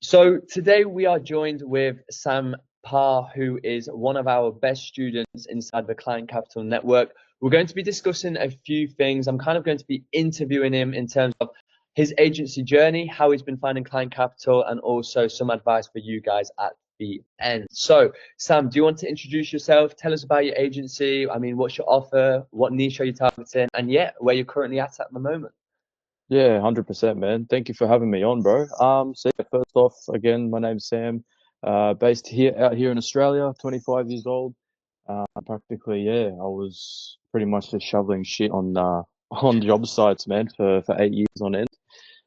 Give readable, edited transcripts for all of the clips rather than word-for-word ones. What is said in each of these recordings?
So today we are joined with Sam Parr, who is one of our best students inside the Client Capital Network. We're going to be discussing a few things. I'm kind of going to be interviewing him in terms of his agency journey, how he's been finding client capital, and also some advice for you guys at the end. So, Sam, do you want to introduce yourself? Tell us about your agency. I mean, what's your offer? What niche are you targeting? And yeah, where you're currently at the moment. Yeah, 100%, man. Thank you for having me on, bro. So yeah, first off, again, my name's Sam, based out here in Australia, 25 years old. Practically, yeah, I was pretty much just shoveling shit on on job sites, man, for 8 years on end.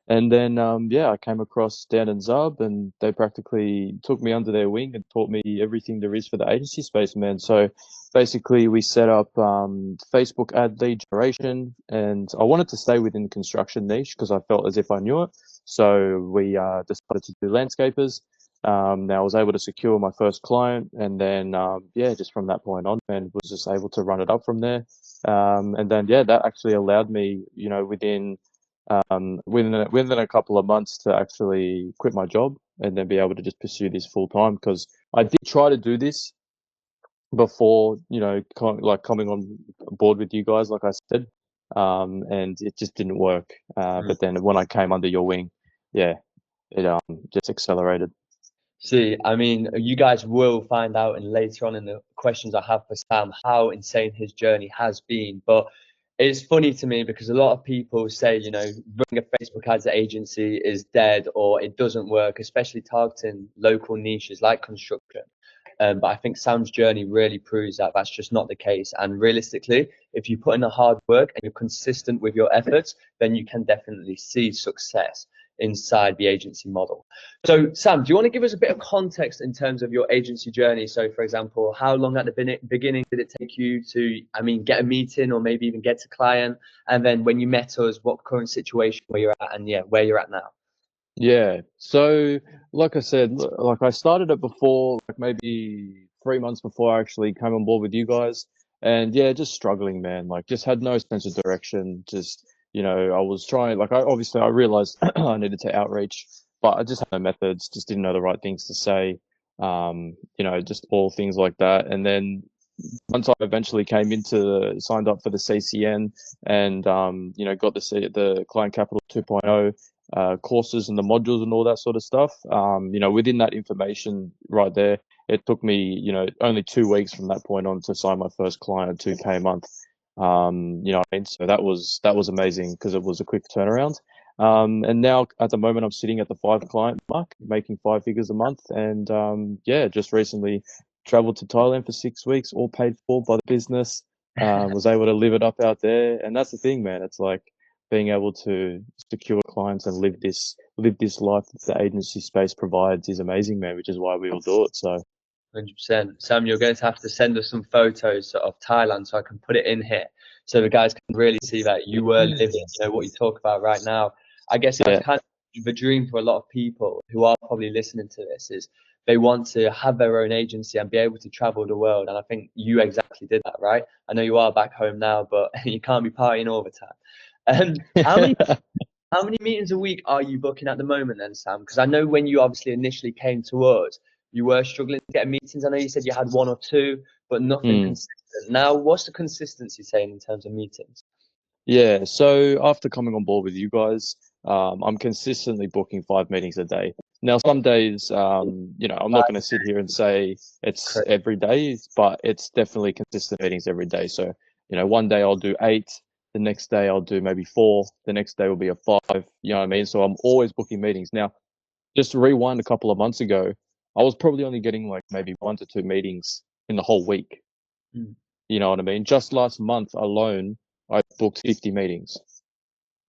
And then, yeah, I came across Dan and Zub, and they practically took me under their wing and taught me everything there is for the agency space, man. So basically, we set up Facebook ad lead generation, and I wanted to stay within the construction niche because I felt as if I knew it. So we decided to do landscapers. Now I was able to secure my first client, and then yeah, just from that point on, and was just able to run it up from there. And then yeah, that actually allowed me, within a couple of months to actually quit my job and then be able to just pursue this full time because I did try to do this before, coming on board with you guys, like I said, and it just didn't work. But then when I came under your wing, yeah, it just accelerated. See, I mean, you guys will find out and later on in the questions I have for Sam how insane his journey has been. But it's funny to me because a lot of people say, running a Facebook ads agency is dead or it doesn't work, especially targeting local niches like construction. But I think Sam's journey really proves that that's just not the case. And realistically, if you put in the hard work and you're consistent with your efforts, then you can definitely see success inside the agency model. So, Sam, do you want to give us a bit of context in terms of your agency journey? So, for example, how long at the beginning did it take you to, get a meeting or maybe even get a client? And then when you met us, what current situation where you're at and yeah, where you're at now? Yeah. So, like I said, like I started it before, like maybe 3 months before I actually came on board with you guys. And yeah, just struggling, man. Like, just had no sense of direction. Just, I was trying, like, I realized I needed to outreach, but I just had no methods, just didn't know the right things to say. Just all things like that. And then once I eventually signed up for the CCN and got the Client Capital 2.0 courses and the modules and all that sort of stuff. Within that information right there, it took me only 2 weeks from that point on to sign my first client at 2K a month. What I mean? So that was amazing because it was a quick turnaround. And now at the moment I'm sitting at the 5 client mark, making 5 figures a month, and yeah, just recently traveled to Thailand for 6 weeks, all paid for by the business. Was able to live it up out there, and that's the thing, man. It's like being able to secure clients and live this life that the agency space provides is amazing, man. Which is why we all do it. So 100%. Sam, you're going to have to send us some photos of Thailand so I can put it in here so the guys can really see that you were living, what you talk about right now. I guess that's yeah, kind of the dream for a lot of people who are probably listening to this is they want to have their own agency and be able to travel the world. And I think you exactly did that, right? I know you are back home now, but you can't be partying all the time. How many how many meetings a week are you booking at the moment then, Sam? Because I know when you obviously initially came to us, you were struggling to get meetings. I know you said you had one or two, but nothing mm, consistent. Now, what's the consistency saying in terms of meetings? yeah. So after coming on board with you guys, I'm consistently booking 5 meetings a day. Now, some days, I'm not going to sit here and say it's Correct. every day, but it's definitely consistent meetings every day. So, one day I'll do 8, the next day I'll do maybe 4, the next day will be a 5. You know what I mean? So I'm always booking meetings. Now, just to rewind a couple of months ago, I was probably only getting like maybe 1 to 2 meetings in the whole week. Mm, You know what I mean? Just last month alone, I booked 50 meetings.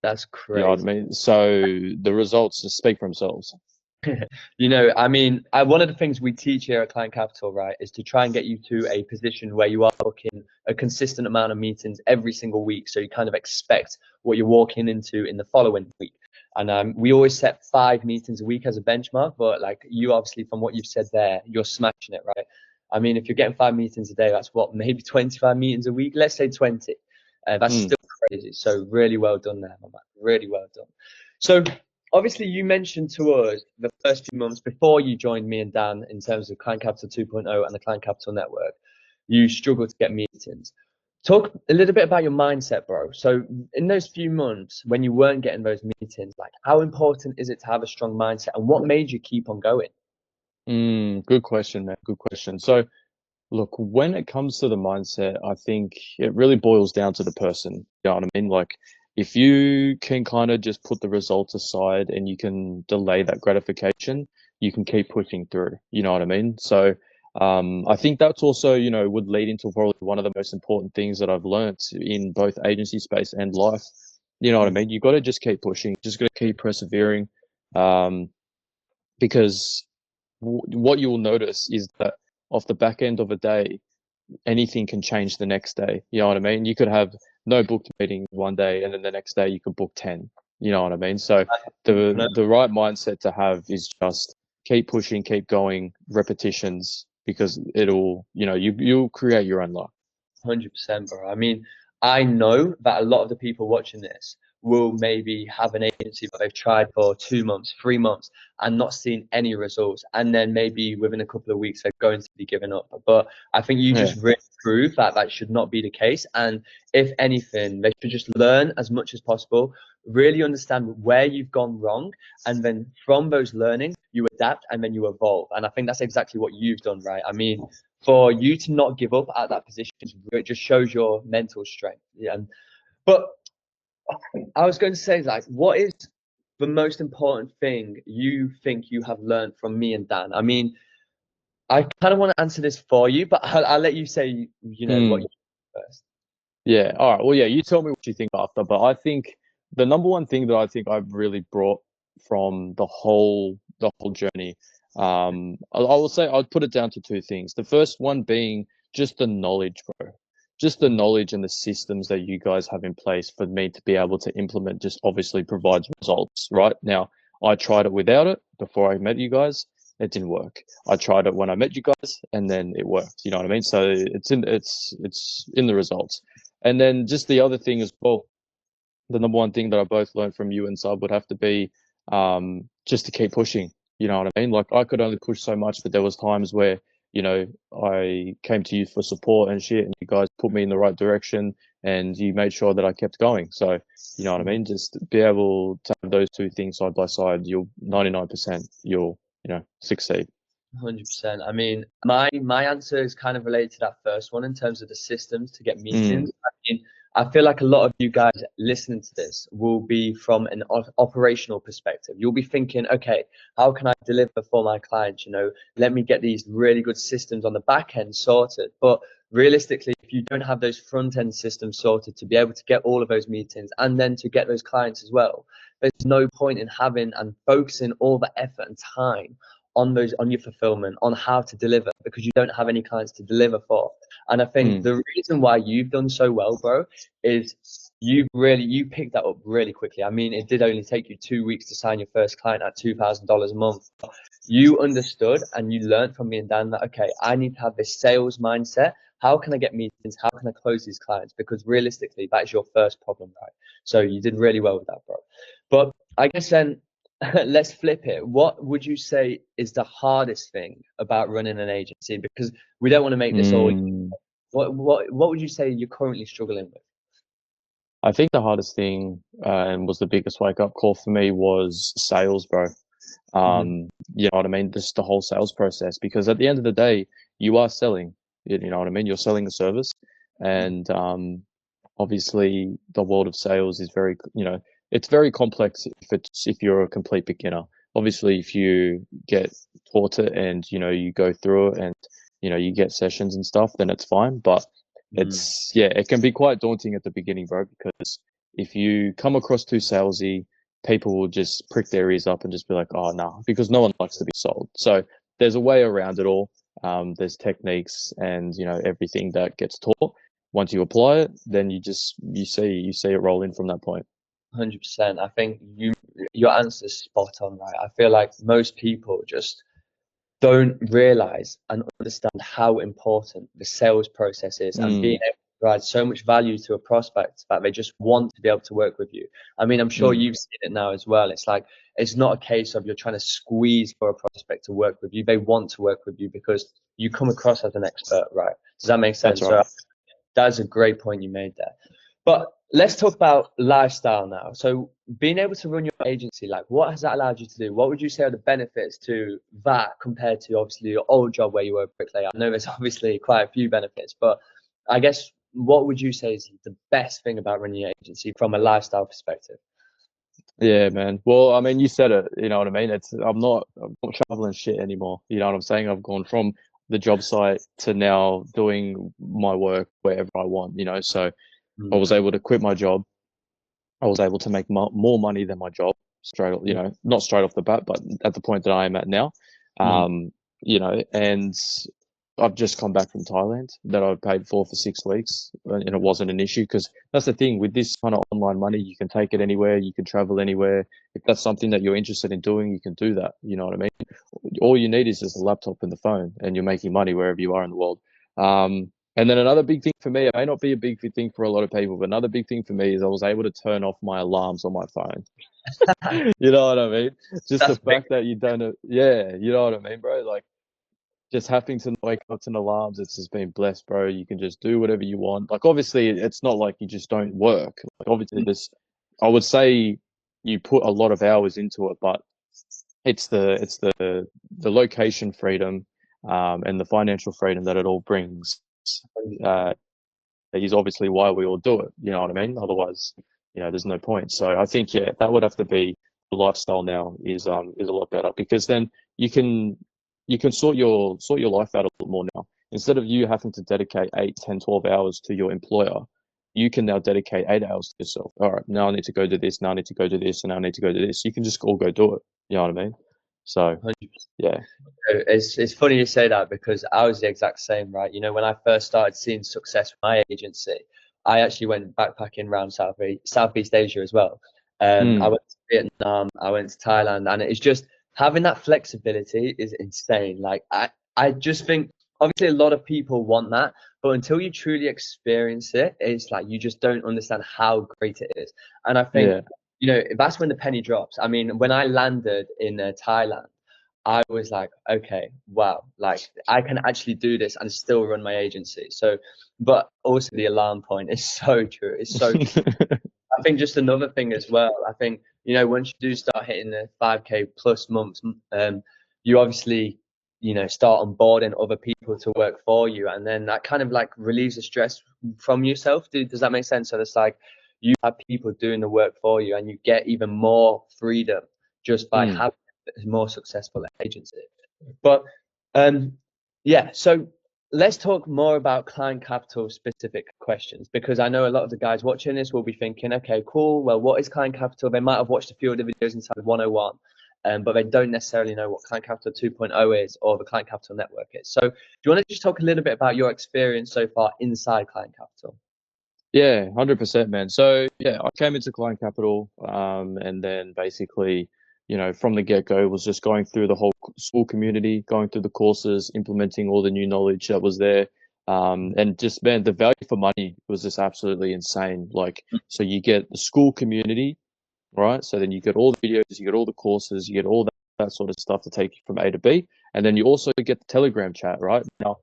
that's You know what I crazy. mean? So the results just speak for themselves. I mean, one of the things we teach here at Client Capital, right, is to try and get you to a position where you are booking a consistent amount of meetings every single week. So you kind of expect what you're walking into in the following week. And we always set 5 meetings a week as a benchmark. But like you, obviously, from what you've said there, you're smashing it, right? I mean, if you're getting 5 meetings a day, that's what, maybe 25 meetings a week. Let's say 20. That's Mm, still crazy. So really well done there, my man. Really well done. So obviously you mentioned to us the first few months before you joined me and Dan in terms of Client Capital 2.0 and the Client Capital Network, you struggled to get meetings. Talk a little bit about your mindset, bro. So in those few months when you weren't getting those meetings, like how important is it to have a strong mindset and what made you keep on going? Good question, man. Good question. So, look, when it comes to the mindset, I think it really boils down to the person. You know what I mean? Like, if you can kind of just put the results aside and you can delay that gratification, you can keep pushing through. You know what I mean? So, I think that's also, would lead into probably one of the most important things that I've learned in both agency space and life. You know what I mean? You got to just keep pushing, just got to keep persevering, um, because what you'll notice is that off the back end of a day, anything can change the next day. You know what I mean? You could have no booked meetings one day, and then the next day you could book 10. You know what I mean? So the right mindset to have is just keep pushing, keep going, repetitions, because it'll, you'll create your own luck. 100%, bro. I mean, I know that a lot of the people watching this will maybe have an agency that they've tried for 2 months, 3 months, and not seen any results. And then maybe within a couple of weeks, they're going to be giving up. But I think you Yeah. just really prove that that should not be the case. And if anything, they should just learn as much as possible, really understand where you've gone wrong. And then from those learnings, you adapt and then you evolve. And I think that's exactly what you've done, right? I mean, for you to not give up at that position, it just shows your mental strength. Yeah. But I was going to say, like, what is the most important thing you think you have learned from me and Dan? I mean, I kind of want to answer this for you, but I'll let you say, what you first. Yeah. All right. Well, yeah, you tell me what you think after, but I think the number one thing that I think I've really brought from the whole journey, I will say I'd put it down to two things. The first one being just the knowledge, bro. Just the knowledge and the systems that you guys have in place for me to be able to implement just obviously provides results, right? Now, I tried it without it before I met you guys. It didn't work. I tried it when I met you guys and then it worked. You know what I mean? So it's in the results. And then just the other thing as well, the number one thing that I both learned from you and Sub would have to be just to keep pushing. You know what I mean? Like I could only push so much, but there was times where, I came to you for support and shit, and you guys put me in the right direction and you made sure that I kept going. So, you know what I mean? Just be able to have those two things side by side, you'll 99% you'll, succeed. 100%. I mean, my answer is kind of related to that first one in terms of the systems to get meetings. I mean, I feel like a lot of you guys listening to this will be from an operational perspective. You'll be thinking, okay, how can I deliver for my clients? Let me get these really good systems on the back end sorted. But realistically, if you don't have those front end systems sorted to be able to get all of those meetings and then to get those clients as well, there's no point in having and focusing all the effort and time on your fulfillment, on how to deliver, because you don't have any clients to deliver for. And I think the reason why you've done so well, bro, is you picked that up really quickly. I mean, it did only take you 2 weeks to sign your first client at $2,000 a month. You understood and you learned from me and Dan that, okay, I need to have this sales mindset. How can I get meetings? How can I close these clients? Because realistically, that is your first problem, right? So you did really well with that, bro. But I guess then let's flip it. What would you say is the hardest thing about running an agency? Because we don't want to make this all. What would you say you're currently struggling with? I think the hardest thing and was the biggest wake up call for me was sales, bro. You know what I mean? Just the whole sales process, because at the end of the day, you are selling. You know what I mean? You're selling a service, and obviously the world of sales is very, it's very complex if you're a complete beginner. Obviously, if you get taught it and you go through it and you get sessions and stuff, then it's fine. But it can be quite daunting at the beginning, bro, because if you come across too salesy, people will just prick their ears up and just be like, oh, no, because no one likes to be sold. So there's a way around it all. There's techniques and, everything that gets taught. Once you apply it, then you see it roll in from that point. 100%. I think your answer is spot on, right? I feel like most people just don't realize and understand how important the sales process is and being able to provide so much value to a prospect that they just want to be able to work with you. I mean, I'm sure Mm. you've seen it now as well. It's like, it's not a case of you're trying to squeeze for a prospect to work with you. They want to work with you because you come across as an expert, right? Does that make That's sense? right. So that's a great point you made there. But let's talk about lifestyle now. So being able to run your agency, like what has that allowed you to do? What would you say are the benefits to that compared to obviously your old job where you were a bricklayer? I know there's obviously quite a few benefits, but I guess what would you say is the best thing about running your agency from a lifestyle perspective? Yeah, man. Well, I mean, you said it. You know what I mean? I'm not shoveling shit anymore. You know what I'm saying? I've gone from the job site to now doing my work wherever I want. You know, so I Mm, was able to quit my job. I was able to make more money than my job straight. You know, not straight off the bat, but at the point that I am at now. mm, Um, you know, and I've just come back from Thailand that I paid for 6 weeks, and it wasn't an issue because that's the thing with this kind of online money. You can take it anywhere, you can travel anywhere. If that's something that you're interested in doing, you can do that. You know what I mean? All you need is just a laptop and the phone, and you're making money wherever you are in the world. And then another big thing for me, it may not be a big thing for a lot of people, but another big thing for me is I was able to turn off my alarms on my phone. You know what I mean? Just the that's big. fact that you don't know, yeah, you know what I mean, bro? Like just having to wake up to alarms, it's just been blessed, bro. You can just do whatever you want. Like obviously it's not like you just don't work. Like obviously this I would say you put a lot of hours into it, but it's the location freedom and the financial freedom that it all brings. Uh is obviously why we all do it. You know what I mean? Otherwise, you know, there's no point. So I think yeah, that would have to be the lifestyle now is a lot better because then you can you can sort your life out a little more now. Instead of you having to dedicate 8, 10, 12 hours to your employer, you can now dedicate 8 hours to yourself. All right, now I need to go do this, now I need to go do this, and now I need to go do this. You can just all go do it. You know what I mean? So yeah. It's funny you say that because I was the exact same, right? You know, when I first started seeing success with my agency, I actually went backpacking around Southeast Asia as well. I Mm, went to Vietnam, I went to Thailand, and it's just having that flexibility is insane. Like I just think obviously a lot of people want that, but until you truly experience it, it's like you just don't understand how great it is. And I think, yeah. you know, that's when the penny drops. I mean, when I landed in Thailand, I was like, okay, wow, like I can actually do this and still run my agency. So, but also the alarm point is so true. It's so true. I think just another thing as well. I think, you know, once you do start hitting the 5K plus months, you obviously, you know, start onboarding other people to work for you, and then that kind of like relieves the stress from yourself. Does that make sense? So it's like you have people doing the work for you, and you get even more freedom just by Mm. having a more successful agency. But um, yeah, so let's talk more about client capital specific questions because I know a lot of the guys watching this will be thinking, okay, cool. Well, what is client capital? They might have watched a few of the videos inside 101, but they don't necessarily know what client capital 2.0 is or the client capital network is. So, do you want to just talk a little bit about your experience so far inside client capital? Yeah, 100%, man. So yeah, I came into Client Capital, and then basically, you know, from the get-go was just going through the whole school community, going through the courses, implementing all the new knowledge that was there. And just, man, the value for money was just absolutely insane. Like, so you get the school community, right? So then you get all the videos, you get all the courses, you get all that sort of stuff to take you from A to B. And then you also get the Telegram chat, right? Now,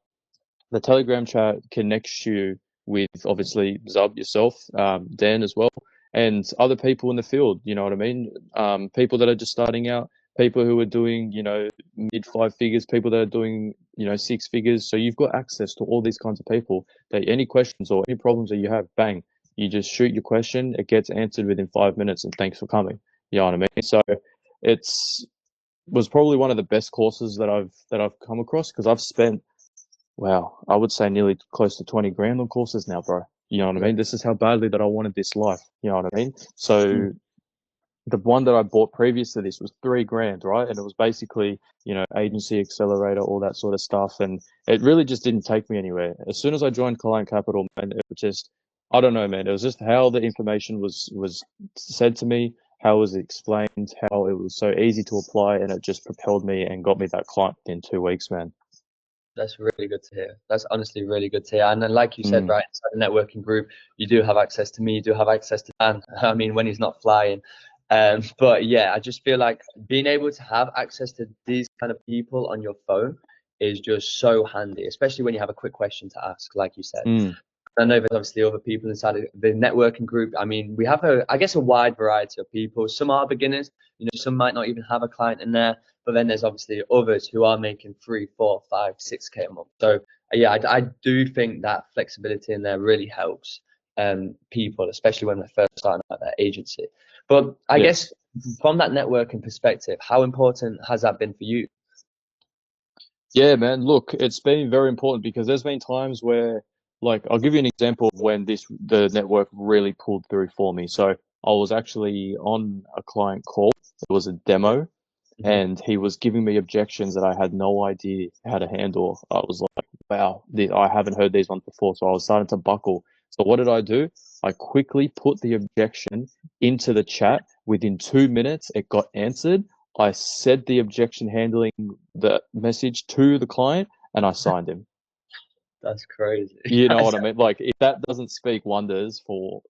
the Telegram chat connects you with obviously Zub yourself, Dan as well, and other people in the field. You know what I mean? People that are just starting out, people who are doing, you know, mid 5 figures, people that are doing, you know, 6 figures. So you've got access to all these kinds of people. That any questions or any problems that you have, bang, you just shoot your question, it gets answered within 5 minutes, and thanks for coming. You know what I mean? So it's was probably one of the best courses that I've come across because I've spent wow, I would say nearly close to 20 grand on courses now, bro. You know what I Yeah. mean? This is how badly that I wanted this life. You know what I mean? Mm. So the one that I bought previous to this was 3 grand, right? And it was basically, you know, agency accelerator, all that sort of stuff. And it really just didn't take me anywhere. As soon as I joined Client Capital, man, it was just, I don't know, man. It was just how the information was said to me, how it was explained, how it was so easy to apply, and it just propelled me and got me that client in 2 weeks, man. That's really good to hear. That's honestly really good to hear. And then, like you said, Mm. right, inside the networking group, you do have access to me, you do have access to Dan. I mean, when he's not flying. But yeah, I just feel like being able to have access to these kind of people on your phone is just so handy, especially when you have a quick question to ask, like you said. Mm. I know there's obviously other people inside of the networking group. I mean, we have I guess, a wide variety of people. Some are beginners, some might not even have a client in there, but then there's obviously others who are making 3, 4, 5, 6K a month. So yeah, I do think that flexibility in there really helps people, especially when they're first starting out their agency. But I Yeah. guess from that networking perspective, how important has that been for you? Yeah, man. Look, it's been very important because there's been times where, like, I'll give you an example of when the network really pulled through for me. So I was actually on a client call. It was a demo, Mhm. and he was giving me objections that I had no idea how to handle. I was like, wow, I haven't heard these ones before. So I was starting to buckle. So what did I do? I quickly put the objection into the chat. Within 2 minutes, it got answered. I said the objection handling the message to the client, and I signed him. That's crazy. You know what I mean? Like, if that doesn't speak wonders for,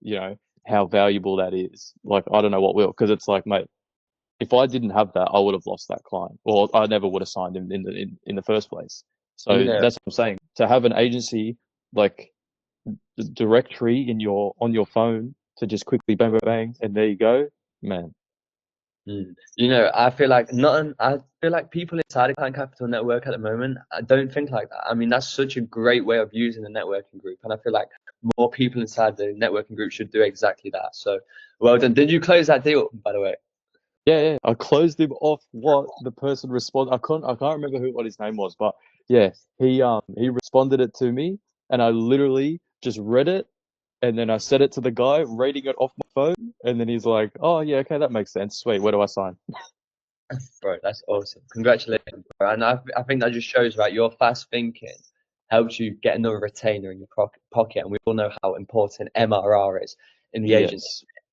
how valuable that is, like, I don't know what will. Because it's like, mate, if I didn't have that, I would have lost that client, or I never would have signed him in the first place. You So know, that's what I'm saying. To have an agency like the directory on your phone to just quickly bang bang bang, and there you go, man. I feel like people inside of Client Capital Network at the moment, I don't think like that. I mean, that's such a great way of using the networking group, and I feel like more people inside the networking group should do exactly that. So, well done. Did you close that deal, by the way? Yeah, yeah. I closed him off. What the person responded, I can't remember what his name was, but yeah, he responded it to me, and I literally just read it, and then I said it to the guy, reading it off my phone, and then he's like, "Oh yeah, okay, that makes sense. Sweet, where do I sign?" Bro, that's awesome. Congratulations, bro. And I think that just shows, right, your fast thinking helps you get another retainer in your pocket, and we all know how important MRR is in the agency. Yes.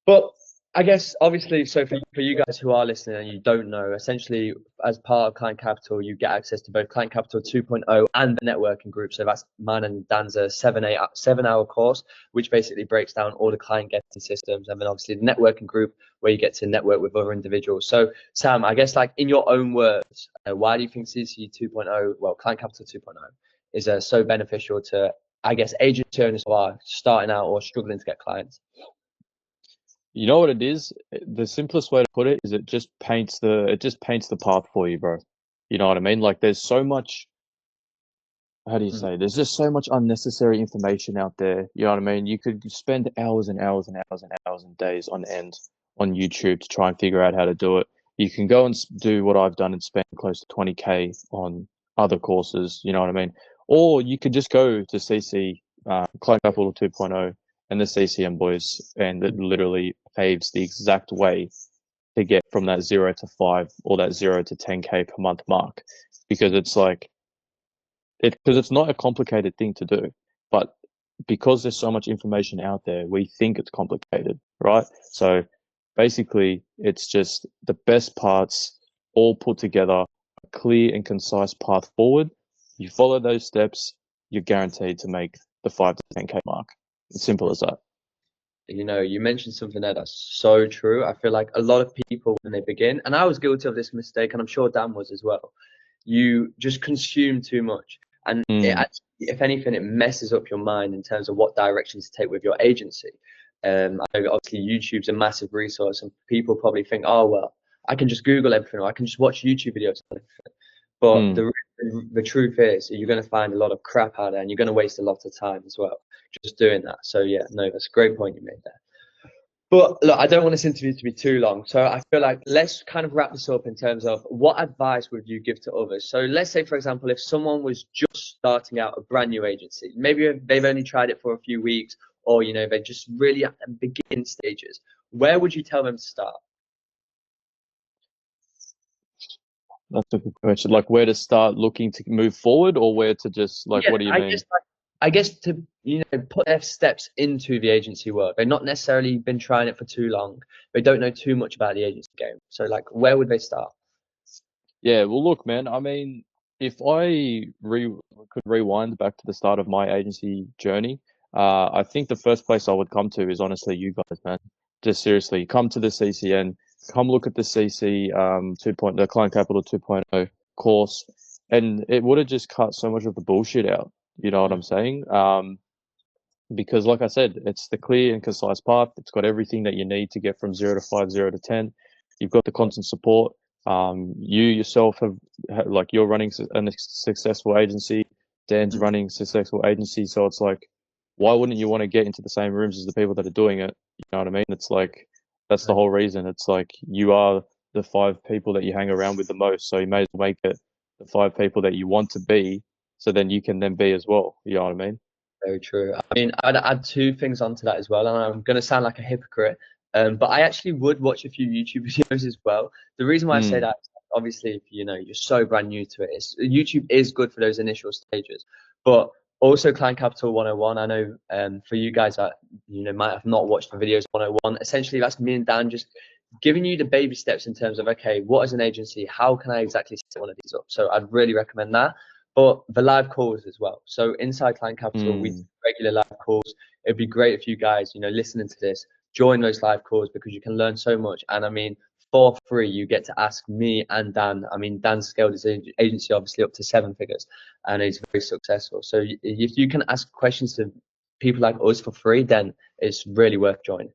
But I guess obviously, so for you guys who are listening and you don't know, essentially as part of Client Capital, you get access to both Client Capital 2.0 and the networking group. So that's mine and Dan's a 7 hour course, which basically breaks down all the client getting systems, and then obviously the networking group where you get to network with other individuals. So Sam, I guess, like, in your own words, why do you think CC 2.0, well, Client Capital 2.0, is so beneficial to, I guess, agency owners who are starting out or struggling to get clients? You know what it is? The simplest way to put it is it just paints the path for you, bro. You know what I mean? Like, there's so much, how do you Mm. say? There's just so much unnecessary information out there. You know what I mean? You could spend hours and hours and hours and hours and days on end on YouTube to try and figure out how to do it. You can go and do what I've done and spend close to 20K on other courses. You know what I mean? Or you could just go to CC, Client Capital 2.0, and the CCM boys, and it literally paves the exact way to get from that 0 to 5 or that 0 to 10K per month mark, because it's not a complicated thing to do, but because there's so much information out there, we think it's complicated, right? So basically, it's just the best parts all put together, a clear and concise path forward. You follow those steps, you're guaranteed to make the 5 to 10K mark. It's simple as that. You mentioned something there that's so true. I feel like a lot of people, when they begin, and I was guilty of this mistake, and I'm sure Dan was as well, you just consume too much. And it Mm. actually, if anything, it messes up your mind in terms of what directions to take with your agency. I know obviously YouTube's a massive resource, and people probably think, oh, well, I can just Google everything, or I can just watch YouTube videos. But Mm. the truth is, you're going to find a lot of crap out there, and you're going to waste a lot of time as well just doing that. So yeah, no, that's a great point you made there. But look, I don't want this interview to be too long, so I feel like let's kind of wrap this up in terms of what advice would you give to others. So let's say, for example, if someone was just starting out a brand new agency, maybe they've only tried it for a few weeks, or they're just really at the beginning stages. Where would you tell them to start? That's a good question. Like, where to start looking to move forward, or where to just, like, Yeah, what do you mean? I guess to put their steps into the agency world. They've not necessarily been trying it for too long. They don't know too much about the agency game. So like, where would they start? Yeah, well, look, man. I mean, if I could rewind back to the start of my agency journey, I think the first place I would come to is honestly you guys, man. Just seriously, come to the CCN, come look at the CC 2.0, the Client Capital 2.0 course, and it would have just cut so much of the bullshit out. You know what I'm saying? Because like I said, it's the clear and concise path. It's got everything that you need to get from 0 to 5, 0 to 10. You've got the constant support. You yourself have like you're running a successful agency. Dan's running a successful agency. So it's like, why wouldn't you want to get into the same rooms as the people that are doing it? You know what I mean? It's like, that's the whole reason. It's like you are the 5 people that you hang around with the most. So you may as well make it the 5 people that you want to be. So then you can then be as well. You know what I mean? Very true. I mean, I'd add 2 things onto that as well, and I'm going to sound like a hypocrite, but I actually would watch a few YouTube videos as well. The reason why I say that, obviously, if you know you're so brand new to it, YouTube is good for those initial stages, but also Client Capital 101. I know for you guys that might have not watched the videos 101. Essentially, that's me and Dan just giving you the baby steps in terms of, okay, what is an agency? How can I exactly set one of these up? So I'd really recommend that. But the live calls as well. So inside Client Capital, we do regular live calls. It'd be great if you guys, listening to this, join those live calls because you can learn so much. And I mean, for free, you get to ask me and Dan. I mean, Dan scaled his agency obviously up to 7 figures, and he's very successful. So if you can ask questions to people like us for free, then it's really worth joining.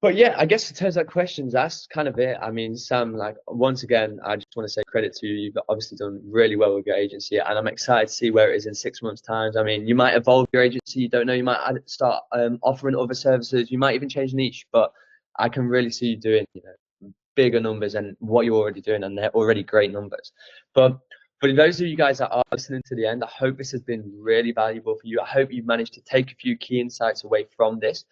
But yeah, I guess in terms of questions, that's kind of it. I mean, Sam, like once again, I just want to say credit to you. You've obviously done really well with your agency, and I'm excited to see where it is in 6 months' time. I mean, you might evolve your agency. You don't know. You might start offering other services. You might even change niche. But I can really see you doing, bigger numbers and what you're already doing, and they're already great numbers. But for those of you guys that are listening to the end, I hope this has been really valuable for you. I hope you've managed to take a few key insights away from this.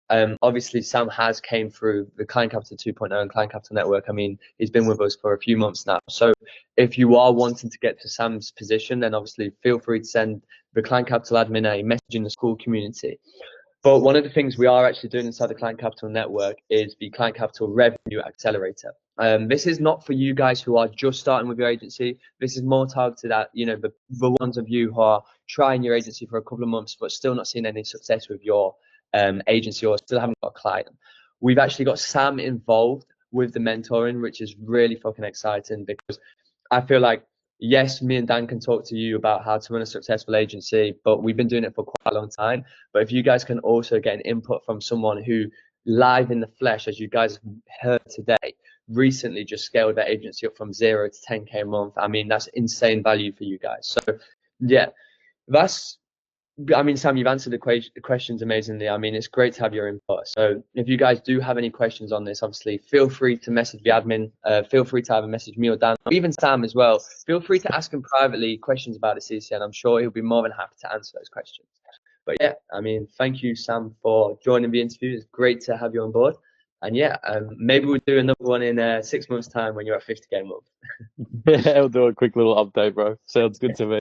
Obviously, Sam has came through the Client Capital 2.0 and Client Capital Network. I mean, he's been with us for a few months now. So if you are wanting to get to Sam's position, then obviously feel free to send the Client Capital admin a message in the school community. But one of the things we are actually doing inside the Client Capital Network is the Client Capital Revenue Accelerator. This is not for you guys who are just starting with your agency. This is more targeted at, the ones of you who are trying your agency for a couple of months but still not seeing any success with your agency or still haven't got a client. We've actually got Sam involved with the mentoring, which is really fucking exciting because I feel like, yes, me and Dan can talk to you about how to run a successful agency, but we've been doing it for quite a long time. But if you guys can also get an input from someone who live in the flesh, as you guys heard today, recently just scaled their agency up from 0 to 10K a month, I mean, that's insane value for you guys. So yeah, I mean, Sam, you've answered the questions amazingly. I mean, it's great to have your input. So if you guys do have any questions on this, obviously, feel free to message the admin. Feel free to have a message me or Dan, or even Sam as well. Feel free to ask him privately questions about the CCN. I'm sure he'll be more than happy to answer those questions. But yeah, I mean, thank you, Sam, for joining the interview. It's great to have you on board. And yeah, maybe we'll do another one in 6 months' time when you're at 50K a month. Yeah, I'll do a quick little update, bro. Sounds good to me.